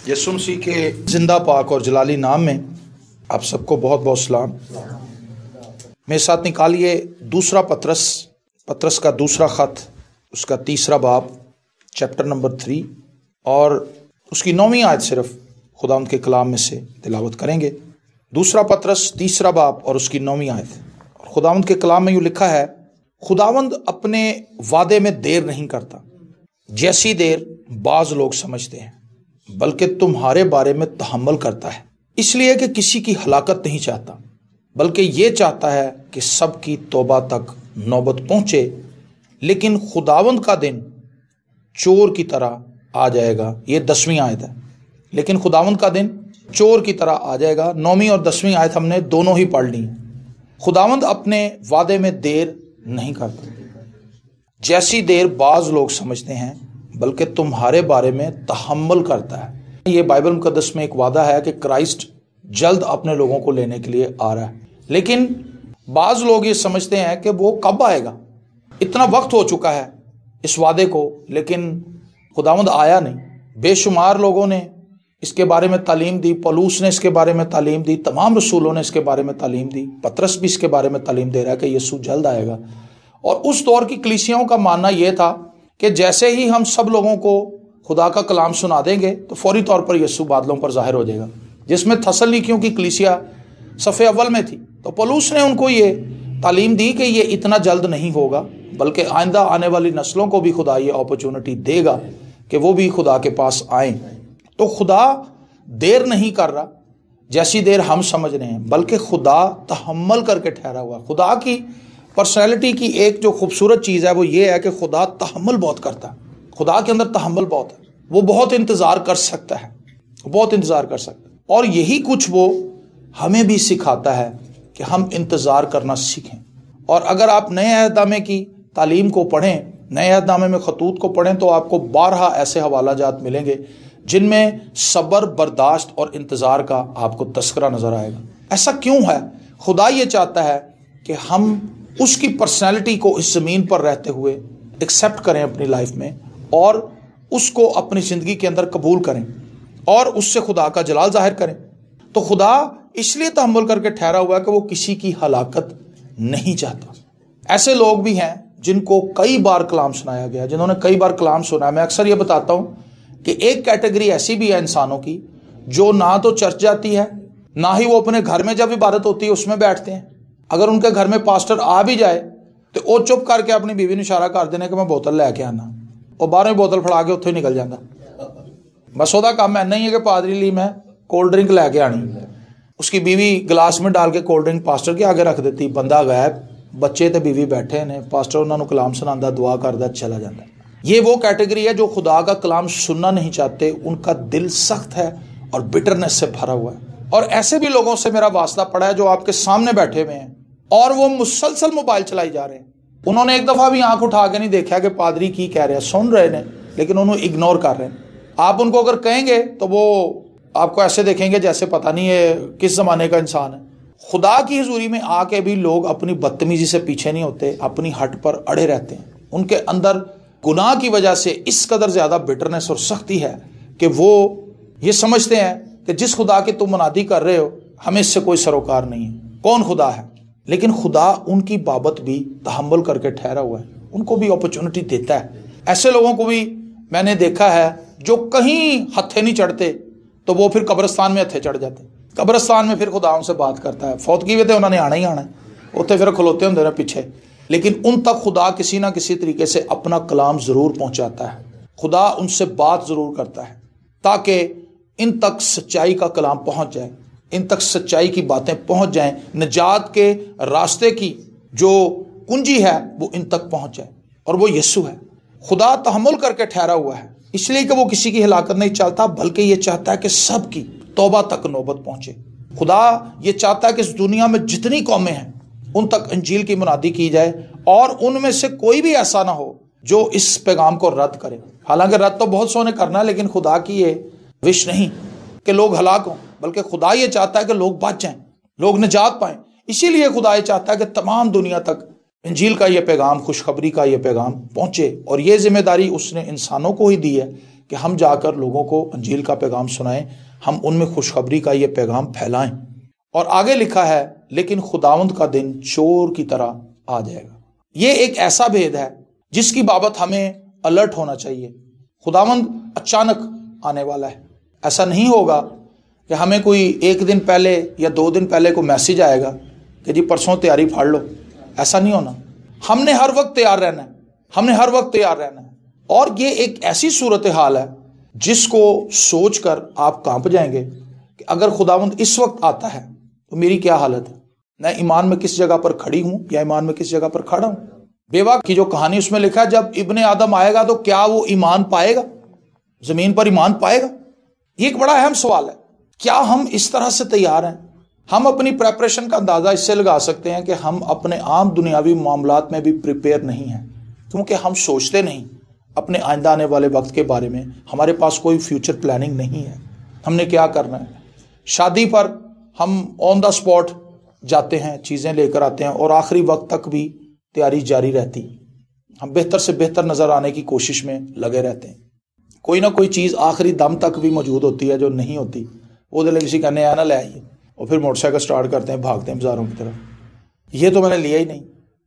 यीशु मसीह के जिंदा पाक और जलाली नाम में आप सबको बहुत बहुत सलाम। मेरे साथ निकालिए दूसरा पत्रस का दूसरा खत, उसका तीसरा बाब, चैप्टर नंबर 3 और उसकी 9वीं आयत सिर्फ खुदावंद के कलाम में से तिलावत करेंगे। दूसरा पत्रस तीसरा बाब और उसकी 9वीं आयत। और खुदावंद के कलाम में यूँ लिखा है, खुदावंद अपने वादे में देर नहीं करता जैसी देर बाज लोग समझते हैं, बल्कि तुम्हारे बारे में तहम्मुल करता है, इसलिए कि किसी की हलाकत नहीं चाहता, बल्कि ये चाहता है कि सबकी तौबा तक नौबत पहुंचे। लेकिन खुदावंद का दिन चोर की तरह आ जाएगा। ये 10वीं आयत है। लेकिन खुदावंद का दिन चोर की तरह आ जाएगा। 9वीं और 10वीं आयत हमने दोनों ही पढ़ ली। खुदावंद अपने वादे में देर नहीं करता जैसी देर बाज लोग समझते हैं, बल्कि तुम्हारे बारे में तहम्मुल करता है। ये बाइबल मुकद्दस में एक वादा है कि क्राइस्ट जल्द अपने लोगों को लेने के लिए आ रहा है। लेकिन बाज लोग ये समझते हैं कि वो कब आएगा, इतना वक्त हो चुका है इस वादे को, लेकिन खुदावंद आया नहीं। बेशुमार लोगों ने इसके बारे में तालीम दी, पौलुस ने इसके बारे में तालीम दी, तमाम रसूलों ने इसके बारे में तालीम दी, पतरस भी इसके बारे में तालीम दे रहा है कि यीशु जल्द आएगा। और उस दौर की कलीसियाओं का मानना यह था कि जैसे ही हम सब लोगों को खुदा का कलाम सुना देंगे तो फौरी तौर पर यीशु बादलों पर जाहिर हो जाएगा। जिसमें थस्सलुनीकियों की कलीसिया सफ़े अव्वल में थी, तो पौलुस ने उनको ये तालीम दी कि ये इतना जल्द नहीं होगा, बल्कि आइंदा आने वाली नस्लों को भी खुदा ये अपॉर्चुनिटी देगा कि वो भी खुदा के पास आए। तो खुदा देर नहीं कर रहा जैसी देर हम समझ रहे हैं, बल्कि खुदा तहम्मुल करके ठहरा हुआ। खुदा की पर्सनैलिटी की एक जो खूबसूरत चीज़ है वो ये है कि खुदा तहम्मुल बहुत करता है। खुदा के अंदर तहम्मुल बहुत है। वो बहुत इंतज़ार कर सकता है, बहुत इंतज़ार कर सकता है। और यही कुछ वो हमें भी सिखाता है कि हम इंतज़ार करना सीखें। और अगर आप नए अहदनामे की तालीम को पढ़ें, नए अहदनामे में खतूत को पढ़ें, तो आपको 12 ऐसे हवाला जात मिलेंगे जिनमें सब्र, बर्दाश्त और इंतज़ार का आपको तस्करा नज़र आएगा। ऐसा क्यों है? खुदा ये चाहता है कि हम उसकी पर्सनैलिटी को इस ज़मीन पर रहते हुए एक्सेप्ट करें अपनी लाइफ में, और उसको अपनी ज़िंदगी के अंदर कबूल करें और उससे खुदा का जलाल जाहिर करें। तो खुदा इसलिए तहम्मुल करके ठहरा हुआ है कि वो किसी की हलाकत नहीं चाहता। ऐसे लोग भी हैं जिनको कई बार कलाम सुनाया गया, जिन्होंने कई बार कलाम सुना। मैं अक्सर ये बताता हूँ कि एक कैटेगरी ऐसी भी है इंसानों की जो ना तो चर्च जाती है, ना ही वो अपने घर में जब इबादत होती है उसमें बैठते हैं। अगर उनके घर में पास्टर आ भी जाए तो वो चुप करके अपनी बीवी ने इशारा कर देने कि मैं बोतल लेके आना, और 12वीं बोतल फड़ा के उत्थे निकल जाता। बस ओदा काम ऐना ही है कि पादरी ली मैं कोल्ड ड्रिंक लैके आनी। उसकी बीवी गिलास में डाल के कोल्ड ड्रिंक पास्टर के आगे रख देती। बंदा गायब, बच्चे तो बीवी बैठे ने, पास्टर उन्होंने कलाम सुनाता, दुआ करता, चला जाता। ये वो कैटेगरी है जो खुदा का कलाम सुनना नहीं चाहते। उनका दिल सख्त है और बिटरनेस से भरा हुआ है। और ऐसे भी लोगों से मेरा वास्ता पड़ा है जो आपके सामने बैठे हुए हैं और वो मुसलसल मोबाइल चलाई जा रहे हैं। उन्होंने एक दफ़ा भी आंख उठा के नहीं देखा कि पादरी की कह रहे हैं, सुन रहे हैं लेकिन उन्होंने इग्नोर कर रहे हैं। आप उनको अगर कहेंगे तो वो आपको ऐसे देखेंगे जैसे पता नहीं है किस ज़माने का इंसान है। खुदा की हुजूरी में आके भी लोग अपनी बदतमीजी से पीछे नहीं होते, अपनी हट पर अड़े रहते हैं। उनके अंदर गुनाह की वजह से इस कदर ज़्यादा बिटरनेस और सख्ती है कि वो ये समझते हैं कि जिस खुदा की तुम मुनादी कर रहे हो हमें इससे कोई सरोकार नहीं है, कौन खुदा है। लेकिन खुदा उनकी बाबत भी तहम्मुल करके ठहरा हुआ है, उनको भी अपॉर्चुनिटी देता है। ऐसे लोगों को भी मैंने देखा है जो कहीं हत्थे नहीं चढ़ते तो वो फिर कब्रिस्तान में हत्थे चढ़ जाते। कब्रिस्तान में फिर खुदा उनसे बात करता है। फौत की वे तो उन्होंने आना ही आना है, उत्थे फिर खलोते होंगे ना पीछे, लेकिन उन तक खुदा किसी ना किसी तरीके से अपना कलाम ज़रूर पहुँचाता है। खुदा उनसे बात ज़रूर करता है ताकि इन तक सच्चाई का कलाम पहुँच जाए, इन तक सच्चाई की बातें पहुंच जाएं, निजात के रास्ते की जो कुंजी है वो इन तक पहुंच जाए, और वो यीशु है। खुदा तहम्मुल करके ठहरा हुआ है इसलिए कि वो किसी की हिलाकत नहीं चाहता, बल्कि ये चाहता है कि सबकी तौबा तक नौबत पहुंचे। खुदा ये चाहता है कि इस दुनिया में जितनी कौमें हैं उन तक इंजील की मुनादी की जाए, और उनमें से कोई भी ऐसा ना हो जो इस पैगाम को रद्द करे। हालांकि रद्द तो बहुत सौ ने करना है, लेकिन खुदा की ये विश नहीं कि लोग हलाक हों, बल्कि खुदा ये चाहता है कि लोग बच जाएं, लोग निजात पाएं। इसीलिए खुदा ये चाहता है कि तमाम दुनिया तक इंजील का ये पैगाम, खुशखबरी का ये पैगाम पहुंचे। और ये जिम्मेदारी उसने इंसानों को ही दी है कि हम जाकर लोगों को अंजील का पैगाम सुनाएं, हम उनमें खुशखबरी का ये पैगाम फैलाएं। और आगे लिखा है, लेकिन खुदावंद का दिन चोर की तरह आ जाएगा। ये एक ऐसा भेद है जिसकी बाबत हमें अलर्ट होना चाहिए। खुदावंद अचानक आने वाला है। ऐसा नहीं होगा कि हमें कोई एक दिन पहले या 2 दिन पहले को मैसेज आएगा कि जी परसों तैयारी फाड़ लो। ऐसा नहीं होना। हमने हर वक्त तैयार रहना है, हमने हर वक्त तैयार रहना है। और ये एक ऐसी सूरत हाल है जिसको सोचकर आप कांप जाएंगे कि अगर खुदावंद इस वक्त आता है तो मेरी क्या हालत है। मैं ईमान में किस जगह पर खड़ी हूं या ईमान में किस जगह पर खड़ा हूं। बेवा की जो कहानी उसमें लिखा है, जब इब्ने आदम आएगा तो क्या वो ईमान पाएगा, जमीन पर ईमान पाएगा। ये एक बड़ा अहम सवाल है। क्या हम इस तरह से तैयार हैं? हम अपनी प्रेपरेशन का अंदाजा इससे लगा सकते हैं कि हम अपने आम दुनियावी मामलात में भी प्रिपेयर नहीं हैं, क्योंकि हम सोचते नहीं अपने आइंदा आने वाले वक्त के बारे में। हमारे पास कोई फ्यूचर प्लानिंग नहीं है। हमने क्या करना है। शादी पर हम ऑन द स्पॉट जाते हैं, चीज़ें लेकर आते हैं और आखिरी वक्त तक भी तैयारी जारी रहती। हम बेहतर से बेहतर नज़र आने की कोशिश में लगे रहते हैं। कोई ना कोई चीज़ आखिरी दम तक भी मौजूद होती है जो नहीं होती। वो दिले किसी कहने आया ना ले आइए, और फिर मोटरसाइकिल स्टार्ट करते हैं, भागते हैं बाजारों की तरफ। ये तो मैंने लिया ही नहीं।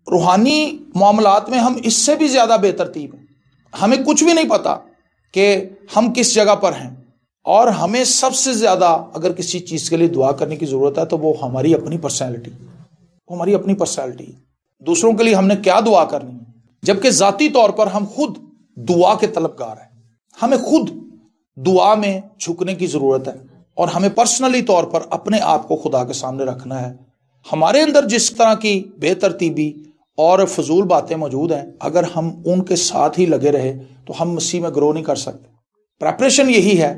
रूहानी मामलात में हम इससे भी ज़्यादा बेतरतीब हैं। हमें कुछ भी नहीं पता कि हम किस जगह पर हैं, और हमें सबसे ज़्यादा अगर किसी चीज़ के लिए दुआ करने की ज़रूरत है तो वो हमारी अपनी पर्सनैलिटी, वो हमारी अपनी पर्सनैलिटी है। दूसरों के लिए हमने क्या दुआ करनी है, जबकि ज़ाती तौर पर हम खुद दुआ के तलबगार हैं। हमें खुद दुआ में झुकने की ज़रूरत है और हमें पर्सनली तौर पर अपने आप को खुदा के सामने रखना है। हमारे अंदर जिस तरह की बेतरतीबी और फजूल बातें मौजूद हैं, अगर हम उनके साथ ही लगे रहे तो हम मसीह में ग्रो नहीं कर सकते। प्रेपरेशन यही है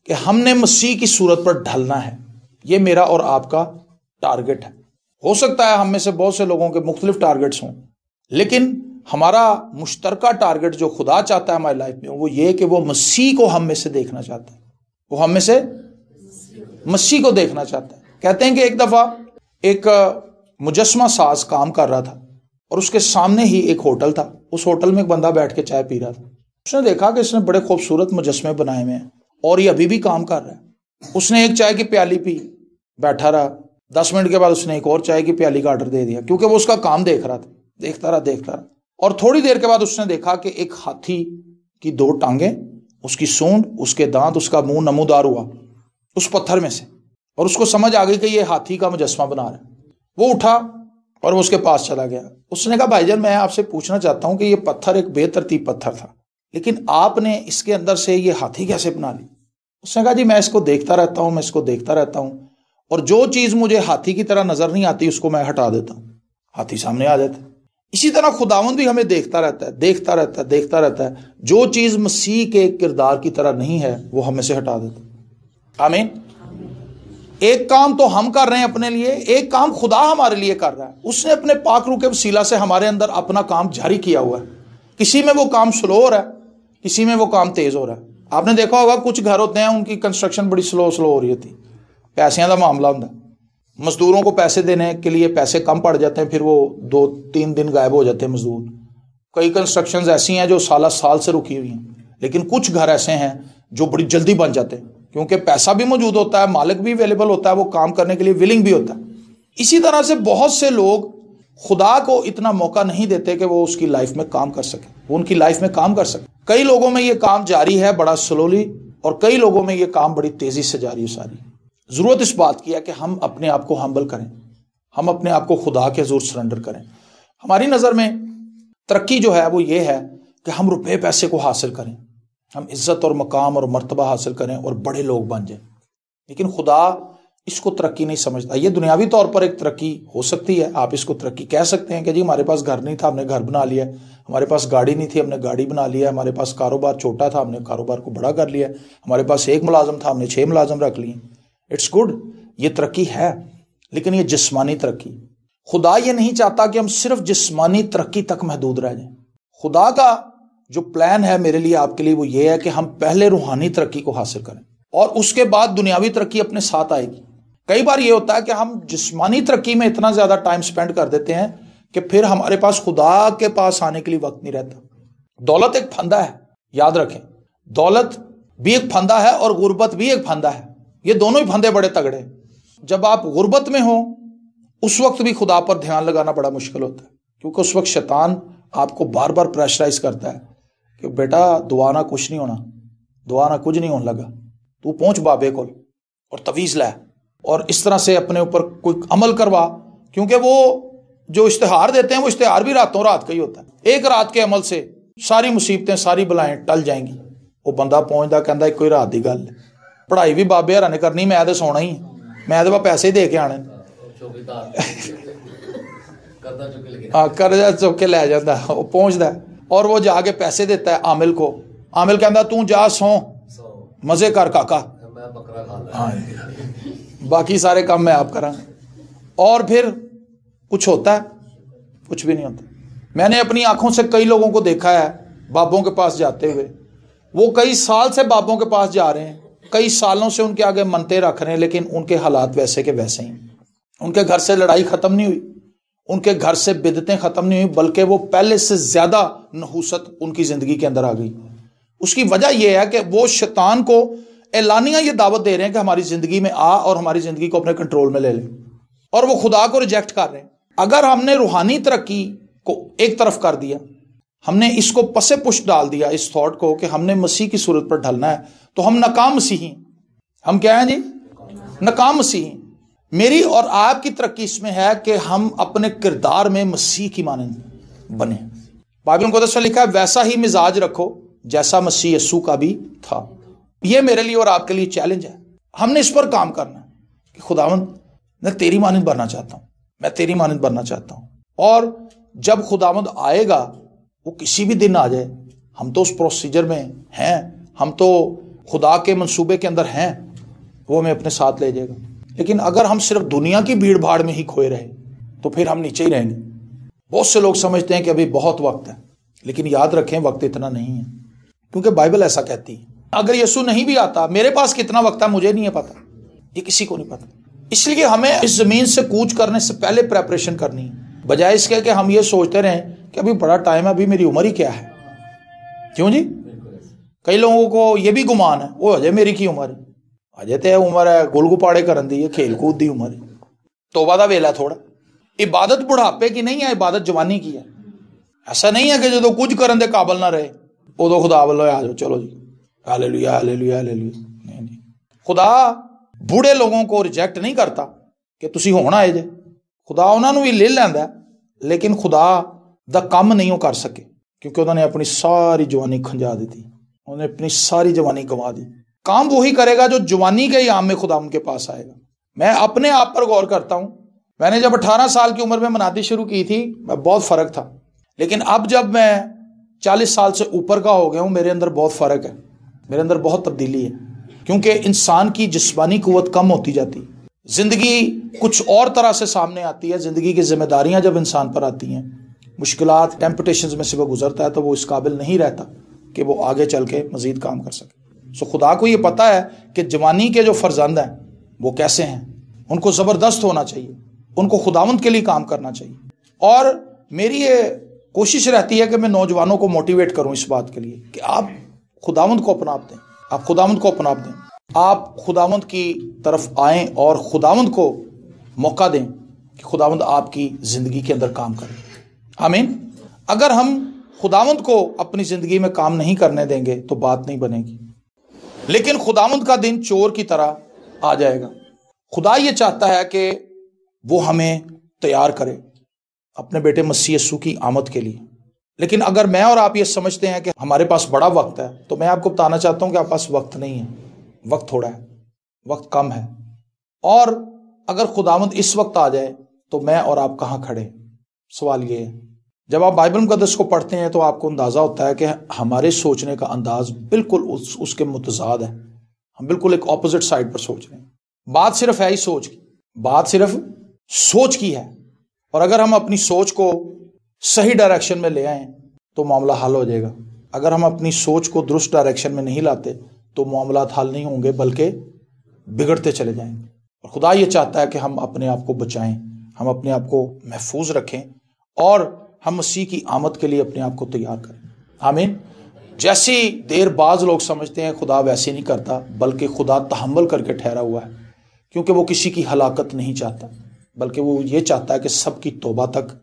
कि हमने मसीह की सूरत पर ढलना है। ये मेरा और आपका टारगेट है। हो सकता है हम में से बहुत से लोगों के मुख्तलिफ टारगेट्स हों, लेकिन हमारा मुश्तरका टारगेट जो खुदा चाहता है हमारी लाइफ में वो ये कि वो मसीह को हम में से देखना चाहता है। वो हम में से मसीह को देखना चाहता है। कहते हैं कि एक दफ़ा एक मुजस्मा साज काम कर रहा था और उसके सामने ही एक होटल था। उस होटल में एक बंदा बैठ के चाय पी रहा था। उसने देखा कि इसने बड़े खूबसूरत मुजस्मे बनाए हुए हैं और ये अभी भी काम कर रहा है। उसने एक चाय की प्याली पी, बैठा रहा। 10 मिनट के बाद उसने एक और चाय की प्याली का ऑर्डर दे दिया, क्योंकि वो उसका काम देख रहा था। देखता रहा। और थोड़ी देर के बाद उसने देखा कि एक हाथी की 2 टांगें, उसकी सूंड, उसके दांत, उसका मुंह नमूदार हुआ उस पत्थर में से, और उसको समझ आ गई कि ये हाथी का मुजस्मा बना रहा है। वो उठा और वो उसके पास चला गया। उसने कहा, भाईजान मैं आपसे पूछना चाहता हूं कि ये पत्थर एक बेतरतीब पत्थर था, लेकिन आपने इसके अंदर से ये हाथी कैसे बना ली? उसने कहा, जी मैं इसको देखता रहता हूं और जो चीज मुझे हाथी की तरह नजर नहीं आती उसको मैं हटा देता हूं, हाथी सामने आ जाता है। इसी तरह खुदावंद भी हमें देखता रहता है। जो चीज मसीह के किरदार की तरह नहीं है वो हमें से हटा देता है। आमीन। एक काम तो हम कर रहे हैं अपने लिए, एक काम खुदा हमारे लिए कर रहा है। उसने अपने पाक रूह के वसीला से हमारे अंदर अपना काम जारी किया हुआ है। किसी में वो काम स्लो हो रहा है, किसी में वो काम तेज हो रहा है। आपने देखा होगा कुछ घर होते हैं उनकी कंस्ट्रक्शन बड़ी स्लो हो रही होती, पैसों का मामला होता है। मजदूरों को पैसे देने के लिए पैसे कम पड़ जाते हैं, फिर वो 2-3 दिन गायब हो जाते हैं मजदूर। कई कंस्ट्रक्शंस ऐसी हैं जो साल से रुकी हुई हैं, लेकिन कुछ घर ऐसे हैं जो बड़ी जल्दी बन जाते हैं, क्योंकि पैसा भी मौजूद होता है, मालिक भी अवेलेबल होता है, वो काम करने के लिए विलिंग भी होता है। इसी तरह से बहुत से लोग खुदा को इतना मौका नहीं देते कि वो उसकी लाइफ में काम कर सके, वो उनकी लाइफ में काम कर सके। कई लोगों में ये काम जारी है बड़ा स्लोली, और कई लोगों में ये काम बड़ी तेजी से जारी है सारी। जरूरत इस बात की है कि हम अपने आप को हम्बल करें, हम अपने आप को खुदा के हजूर सरेंडर करें। हमारी नज़र में तरक्की जो है वो ये है कि हम रुपए पैसे को हासिल करें, हम इज्जत और मकाम और मर्तबा हासिल करें और बड़े लोग बन जाएं। लेकिन खुदा इसको तरक्की नहीं समझता। ये दुनियावी तौर पर एक तरक्की हो सकती है, आप इसको तरक्की कह सकते हैं कि जी हमारे पास घर नहीं था, हमने घर बना लिया, हमारे पास गाड़ी नहीं थी, हमने गाड़ी बना लिया, हमारे पास कारोबार छोटा था, हमने कारोबार को बड़ा कर लिया, हमारे पास 1 मुलाजम था, हमने 6 मुलाजम रख लिए। इट्स गुड, ये तरक्की है, लेकिन ये जिस्मानी तरक्की। खुदा ये नहीं चाहता कि हम सिर्फ जिस्मानी तरक्की तक महदूद रह जाएं। खुदा का जो प्लान है मेरे लिए आपके लिए वो ये है कि हम पहले रूहानी तरक्की को हासिल करें और उसके बाद दुनियावी तरक्की अपने साथ आएगी। कई बार ये होता है कि हम जिस्मानी तरक्की में इतना ज्यादा टाइम स्पेंड कर देते हैं कि फिर हमारे पास खुदा के पास आने के लिए वक्त नहीं रहता। दौलत एक फंदा है, याद रखें, दौलत भी एक फंदा है और गुर्बत भी एक फंदा है। ये दोनों ही फंदे बड़े तगड़े। जब आप गुर्बत में हो उस वक्त भी खुदा पर ध्यान लगाना बड़ा मुश्किल होता है, क्योंकि उस वक्त शैतान आपको बार बार प्रेशराइज करता है कि बेटा दुआ ना कुछ नहीं होना, दुआ ना कुछ नहीं होने लगा, तू पहुंच बाबे को और तवीज़ लै और इस तरह से अपने ऊपर कोई अमल करवा, क्योंकि वो जो इश्तिहार देते हैं वो इश्तिहार भी रातों रात का ही होता है। एक रात के अमल से सारी मुसीबतें सारी बलाएं टल जाएंगी। वो बंदा पहुंचता कहता कोई रात की गल, पढ़ाई भी बाबे हरा ने करनी, मैं तो सोना ही, मैं तो पैसे दे के आने, हाँ कर्जा चुक के लै जाता, वो पहुंचता और वो जाके पैसे देता है आमिल को। आमिल कहता तू जा सो मजे कर काका, हाँ बाकी सारे काम मैं आप करा। और फिर कुछ होता है? कुछ भी नहीं होता। मैंने अपनी आंखों से कई लोगों को देखा है बाबों के पास जाते हुए, वो कई साल से बाबों के पास जा रहे हैं, कई सालों से उनके आगे मनते रख रहे हैं, लेकिन उनके हालात वैसे के वैसे ही। उनके घर से लड़ाई खत्म नहीं हुई, उनके घर से बिदतें खत्म नहीं हुई, बल्कि वो पहले से ज्यादा नहूसत उनकी जिंदगी के अंदर आ गई। उसकी वजह यह है कि वो शैतान को एलानिया ये दावत दे रहे हैं कि हमारी जिंदगी में आ और हमारी जिंदगी को अपने कंट्रोल में ले ले, और वो खुदा को रिजेक्ट कर रहे हैं। अगर हमने रूहानी तरक्की को एक तरफ कर दिया, हमने इसको पसे पुश डाल दिया इस थॉट को कि हमने मसीह की सूरत पर ढलना है, तो हम नाकाम मसीही। हम क्या हैं जी? नाकाम मसीही। मेरी और आपकी तरक्की इसमें है कि हम अपने किरदार में मसीह की मानंद बने। बाइबल मुक़द्दस में लिखा है वैसा ही मिजाज रखो जैसा मसीह यीशु का भी था। यह मेरे लिए और आपके लिए चैलेंज है। हमने इस पर काम करना है कि खुदावंद मैं तेरी मानंद बनना चाहता हूं, मैं तेरी मानंद बनना चाहता हूं। और जब खुदावंद आएगा, वो किसी भी दिन आ जाए, हम तो उस प्रोसीजर में हैं, हम तो खुदा के मंसूबे के अंदर हैं, वो हमें अपने साथ ले जाएगा। लेकिन अगर हम सिर्फ दुनिया की भीड़ भाड़ में ही खोए रहे तो फिर हम नीचे ही रहेंगे। बहुत से लोग समझते हैं कि अभी बहुत वक्त है, लेकिन याद रखें वक्त इतना नहीं है, क्योंकि बाइबल ऐसा कहती है। अगर यीशु नहीं भी आता, मेरे पास कितना वक्त है मुझे नहीं है पता, ये किसी को नहीं पता। इसलिए हमें इस जमीन से कूच करने से पहले प्रेपरेशन करनी है, बजाय इसके कि हम ये सोचते रहें कि अभी बड़ा टाइम है, अभी मेरी उम्र ही क्या है। क्यों जी? कई लोगों को ये भी गुमान है वो अजय मेरी की उम्र है, अजय तो उम्र है गुल गुपाड़े करन दी है, खेल कूद दी उम्र है, तोबा दा वेला थोड़ा। इबादत बुढ़ापे की नहीं है, इबादत जवानी की है। ऐसा नहीं है कि जो कुछ करन दे काबल ना रहे उदो खुदा वालों आ जाओ चलो जी हालेलुया हालेलुया हालेलुया। नहीं, खुदा बूढ़े लोगों को रिजेक्ट नहीं करता कि तुसी होण आए जे। खुदा उन्होंने भी ले लैंदा, लेकिन खुदा दा काम नहीं वो कर सके, क्योंकि उन्होंने अपनी सारी जवानी खंजा दी थी, उन्होंने अपनी सारी जवानी गंवा दी। काम वही करेगा जो जवानी के याम में खुदा उनके पास आएगा। मैं अपने आप पर गौर करता हूं, मैंने जब 18 साल की उम्र में मनादी शुरू की थी, मैं बहुत फर्क था, लेकिन अब जब मैं 40 साल से ऊपर का हो गया हूं, मेरे अंदर बहुत फर्क है, मेरे अंदर बहुत तब्दीली है, क्योंकि इंसान की जिस्मानी कुव्वत कम होती जाती, जिंदगी कुछ और तरह से सामने आती है। जिंदगी की जिम्मेदारियां जब इंसान पर आती हैं, मुश्किलात टेम्पटेशंस में से वो गुजरता है, तो वो इस काबिल नहीं रहता कि वो आगे चल के मजीद काम कर सके। सो खुदा को ये पता है कि जवानी के जो फर्जंद हैं वो कैसे हैं, उनको ज़बरदस्त होना चाहिए, उनको खुदावंद के लिए काम करना चाहिए। और मेरी ये कोशिश रहती है कि मैं नौजवानों को मोटिवेट करूं इस बात के लिए कि आप खुदावंद को अपना दें, आप खुदावंद को अपना दें, आप खुदावंद की तरफ आएं और खुदावंद को मौका दें कि खुदावंद आपकी ज़िंदगी के अंदर काम करें। आमीन। अगर हम खुदावंद को अपनी ज़िंदगी में काम नहीं करने देंगे तो बात नहीं बनेगी। लेकिन खुदावंद का दिन चोर की तरह आ जाएगा। खुदा ये चाहता है कि वो हमें तैयार करे अपने बेटे मसीह यीशु की आमद के लिए। लेकिन अगर मैं और आप ये समझते हैं कि हमारे पास बड़ा वक्त है, तो मैं आपको बताना चाहता हूं कि आपके पास वक्त नहीं है, वक्त थोड़ा है, वक्त कम है। और अगर खुदावंद इस वक्त आ जाए तो मैं और आप कहाँ खड़े? सवाल ये है। जब आप बाइबल मुक़द्दस को पढ़ते हैं तो आपको अंदाज़ा होता है कि हमारे सोचने का अंदाज बिल्कुल उसके मुतज़ाद है, हम बिल्कुल एक ऑपोजिट साइड पर सोच रहे हैं। बात सिर्फ है ही सोच की, बात सिर्फ सोच की है। और अगर हम अपनी सोच को सही डायरेक्शन में ले आए तो मामला हल हो जाएगा। अगर हम अपनी सोच को दुरुस्त डायरेक्शन में नहीं लाते तो मामला हल नहीं होंगे, बल्कि बिगड़ते चले जाएंगे। और खुदा ये चाहता है कि हम अपने आप को बचाएं, हम अपने आप को महफूज रखें और हम मसीह की आमद के लिए अपने आप को तैयार करें। आमीन। जैसी देर बाज लोग समझते हैं खुदा वैसे नहीं करता, बल्कि खुदा तहम्मुल करके ठहरा हुआ है, क्योंकि वो किसी की हलाकत नहीं चाहता, बल्कि वो ये चाहता है कि सबकी तौबा तक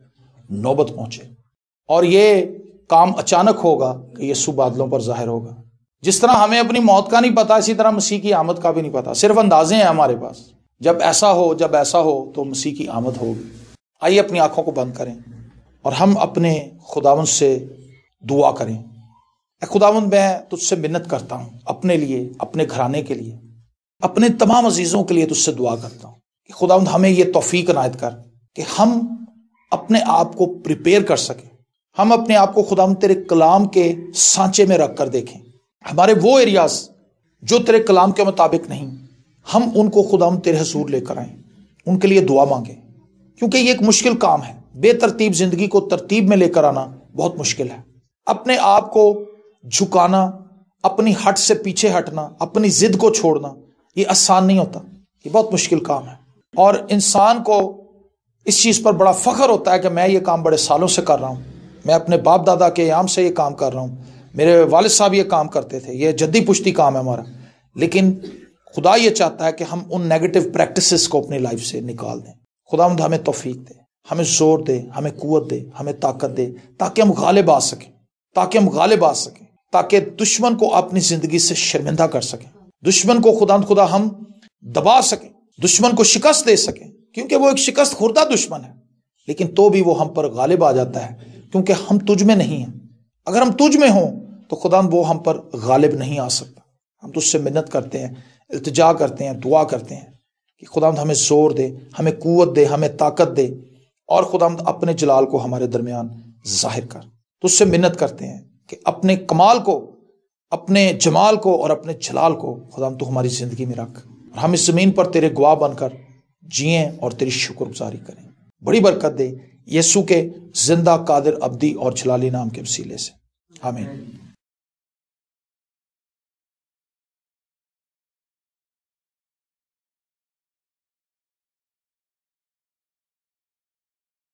नौबत पहुंचे। और ये काम अचानक होगा कि यीशु बादलों पर जाहिर होगा। जिस तरह हमें अपनी मौत का नहीं पता, इसी तरह मसीह की आमद का भी नहीं पता, सिर्फ अंदाजे हैं हमारे पास। जब ऐसा हो तो मसीह की आमद होगी। आइए अपनी आंखों को बंद करें और हम अपने खुदावंद से दुआ करें। खुदावंद, मैं तुझसे मिन्नत करता हूँ अपने लिए, अपने घराने के लिए, अपने तमाम अजीज़ों के लिए तुझसे दुआ करता हूँ कि खुदावंद हमें ये तौफीक इनायत कर कि हम अपने आप को प्रिपेयर कर सकें, हम अपने आप को खुदावंद तेरे कलाम के सांचे में रख कर देखें। हमारे वो एरियाज जो तेरे कलाम के मुताबिक नहीं, हम उनको खुदावंद तेरे हुजूर लेकर आएं, उनके लिए दुआ मांगे, क्योंकि ये एक मुश्किल काम है। बेतरतीब जिंदगी को तरतीब में लेकर आना बहुत मुश्किल है। अपने आप को झुकाना, अपनी हट से पीछे हटना, अपनी जिद को छोड़ना, ये आसान नहीं होता, ये बहुत मुश्किल काम है। और इंसान को इस चीज़ पर बड़ा फख्र होता है कि मैं ये काम बड़े सालों से कर रहा हूँ, मैं अपने बाप दादा के याम से ये काम कर रहा हूँ, मेरे वालिद साहब ये काम करते थे, ये जद्दी पुश्ती काम है हमारा। लेकिन खुदा ये चाहता है कि हम उन नेगेटिव प्रैक्टिसेस को अपनी लाइफ से निकाल दें। खुदावंद हमें तौफीक दे, हमें जोर दे, हमें कुव्वत दे, हमें ताकत दे, ताकि हम गालिब आ सकें, ताकि दुश्मन को अपनी जिंदगी से शर्मिंदा कर सकें, दुश्मन को खुदा हम दबा सकें, दुश्मन को शिकस्त दे सकें, क्योंकि वो एक शिकस्त खुर्दा दुश्मन है, लेकिन तो भी वो हम पर गालिब आ जाता है, क्योंकि हम तुझ में नहीं हैं। अगर हम तुझ में हों तो खुदा वो हम पर गालिब नहीं आ सकता। हम तुझसे मिन्नत करते हैं, इल्तिजा करते हैं, दुआ करते हैं कि खुदा हमें जोर दे, हमें कुव्वत दे, हमें ताकत दे, और खुदा अपने जलाल को हमारे दरमियान जाहिर कर। तुझसे मिन्नत करते हैं कि अपने कमाल को, अपने जमाल को और अपने जलाल को खुदा तू हमारी ज़िंदगी में रख, और हम इस ज़मीन पर तेरे गवाह बनकर जिएँ और तेरी शुक्रगुजारी करें। बड़ी बरकत दे यीशु के जिंदा, कादिर, अब्दी और जलाली नाम के वसीले से, आमीन।